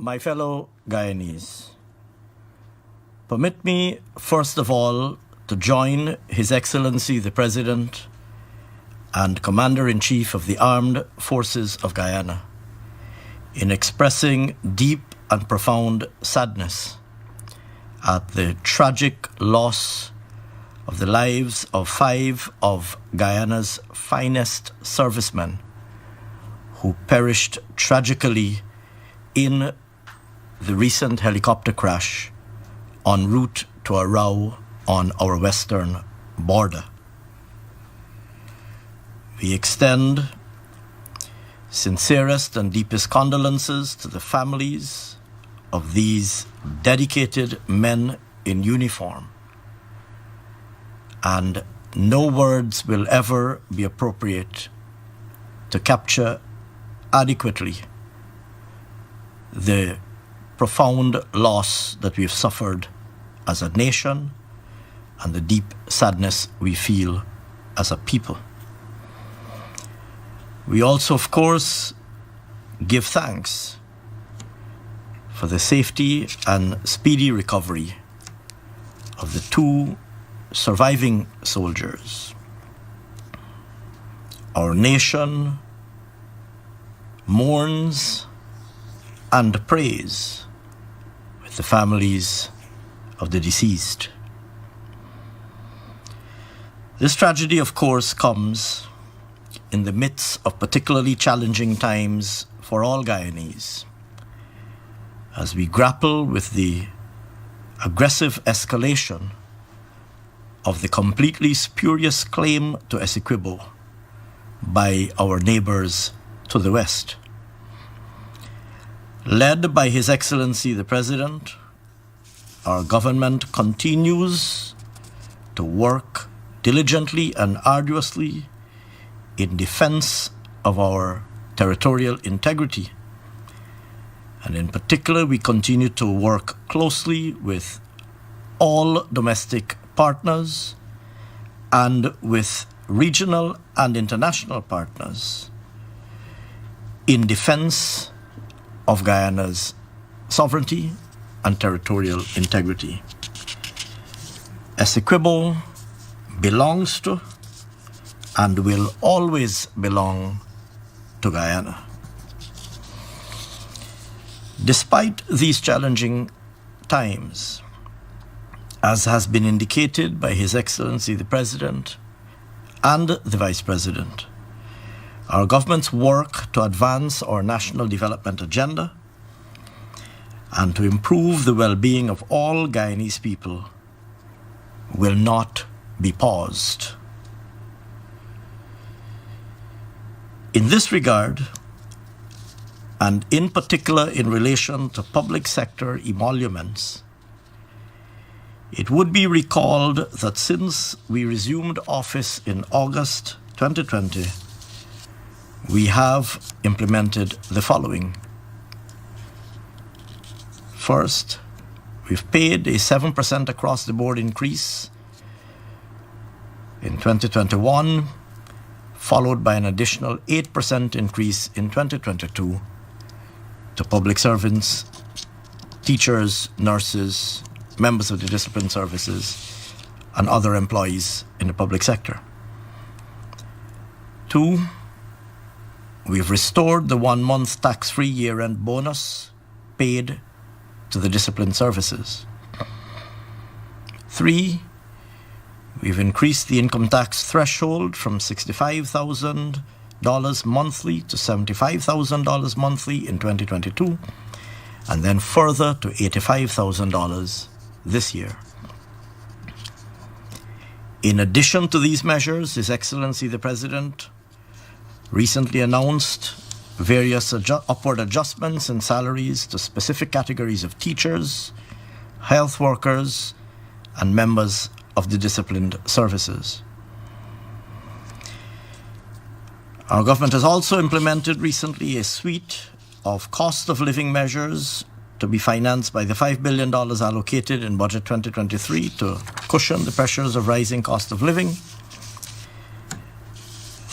My fellow Guyanese, permit me first of all to join His Excellency the President and Commander-in-Chief of the Armed Forces of Guyana in expressing deep and profound sadness at the tragic loss of the lives of 5 of Guyana's finest servicemen who perished tragically in the recent helicopter crash en route to a row on our western border. We extend sincerest and deepest condolences to the families of these dedicated men in uniform, and no words will ever be appropriate to capture adequately the profound loss that we've suffered as a nation and the deep sadness we feel as a people. We also, of course, give thanks for the safety and speedy recovery of the 2 surviving soldiers. Our nation mourns and prays with the families of the deceased. This tragedy, of course, comes in the midst of particularly challenging times for all Guyanese, as we grapple with the aggressive escalation of the completely spurious claim to Essequibo by our neighbors to the west. Led by His Excellency the President, our government continues to work diligently and arduously in defense of our territorial integrity. And in particular, we continue to work closely with all domestic partners and with regional and international partners in defense of Guyana's sovereignty and territorial integrity. Essequibo belongs to and will always belong to Guyana. Despite these challenging times, as has been indicated by His Excellency the President and the Vice President, our government's work to advance our national development agenda and to improve the well-being of all Guyanese people will not be paused. In this regard, and in particular in relation to public sector emoluments, it would be recalled that since we resumed office in August 2020, we have implemented the following. First, we've paid a 7% across-the-board increase in 2021, followed by an additional 8% increase in 2022 to public servants, teachers, nurses, members of the discipline services, and other employees in the public sector. 2, we've restored the 1-month tax-free year-end bonus paid to the discipline services. 3, we've increased the income tax threshold from $65,000 monthly to $75,000 monthly in 2022, and then further to $85,000 this year. In addition to these measures, His Excellency the President recently announced various upward adjustments in salaries to specific categories of teachers, health workers, and members of the disciplined services. Our government has also implemented recently a suite of cost of living measures to be financed by the $5 billion allocated in Budget 2023 to cushion the pressures of rising cost of living.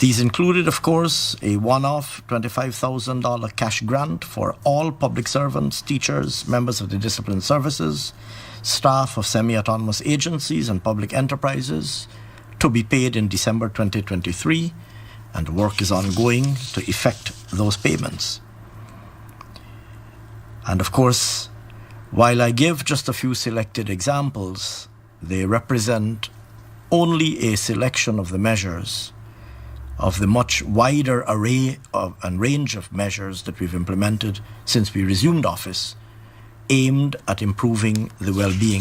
These included, of course, a one-off $25,000 cash grant for all public servants, teachers, members of the disciplined services, staff of semi-autonomous agencies and public enterprises, to be paid in December 2023, and work is ongoing to effect those payments. And of course, while I give just a few selected examples, they represent only a selection of the measures of the much wider array and range of measures that we've implemented since we resumed office, aimed at improving the well-being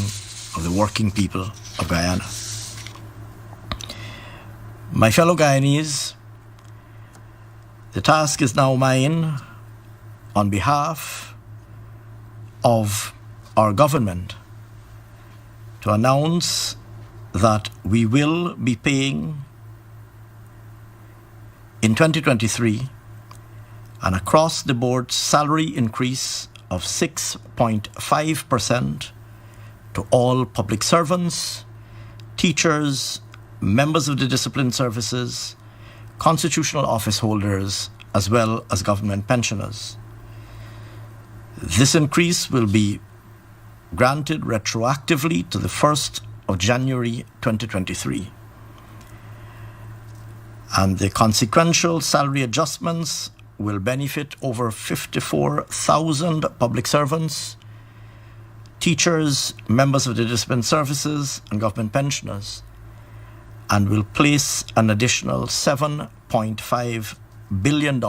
of the working people of Guyana. My fellow Guyanese, the task is now mine, on behalf of our government, to announce that we will be paying in 2023 an across-the-board salary increase of 6.5% to all public servants, teachers, members of the disciplined services, constitutional office holders, as well as government pensioners. This increase will be granted retroactively to the 1st of January 2023. And the consequential salary adjustments will benefit over 54,000 public servants, teachers, members of the disciplined services, and government pensioners, and will place an additional $7.5 billion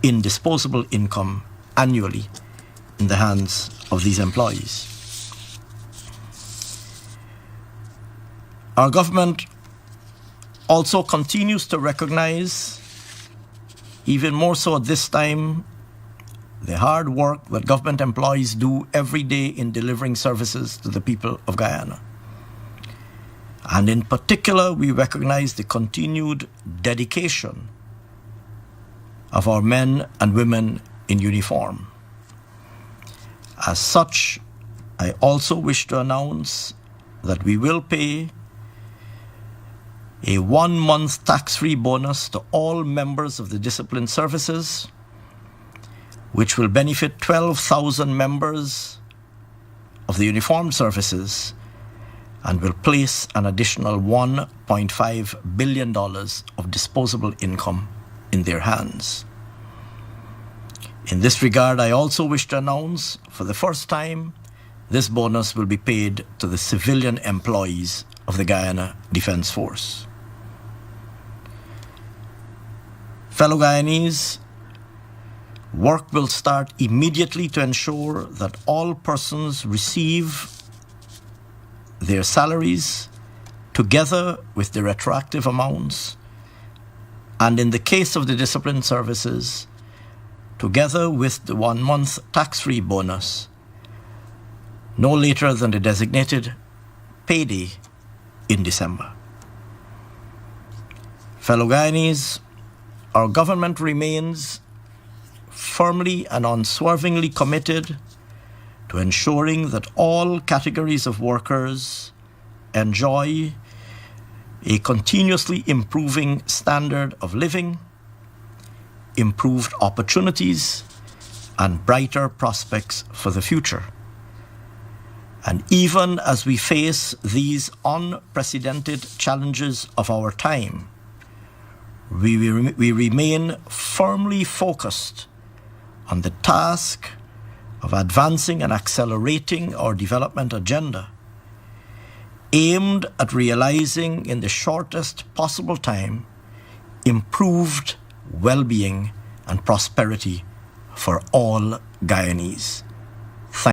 in disposable income annually in the hands of these employees. Our government also continues to recognize, even more so at this time, the hard work that government employees do every day in delivering services to the people of Guyana. And in particular, we recognize the continued dedication of our men and women in uniform. As such, I also wish to announce that we will pay a 1-month tax-free bonus to all members of the disciplined services, which will benefit 12,000 members of the uniformed services and will place an additional $1.5 billion of disposable income in their hands. In this regard, I also wish to announce, for the first time, this bonus will be paid to the civilian employees of the Guyana Defense Force. Fellow Guyanese, work will start immediately to ensure that all persons receive their salaries together with the retroactive amounts, and in the case of the disciplined services, together with the 1-month tax-free bonus, no later than the designated payday in December. Fellow Guyanese, our government remains firmly and unswervingly committed to ensuring that all categories of workers enjoy a continuously improving standard of living, improved opportunities, and brighter prospects for the future. And even as we face these unprecedented challenges of our time, we remain firmly focused on the task of advancing and accelerating our development agenda, aimed at realizing in the shortest possible time improved well-being and prosperity for all Guyanese.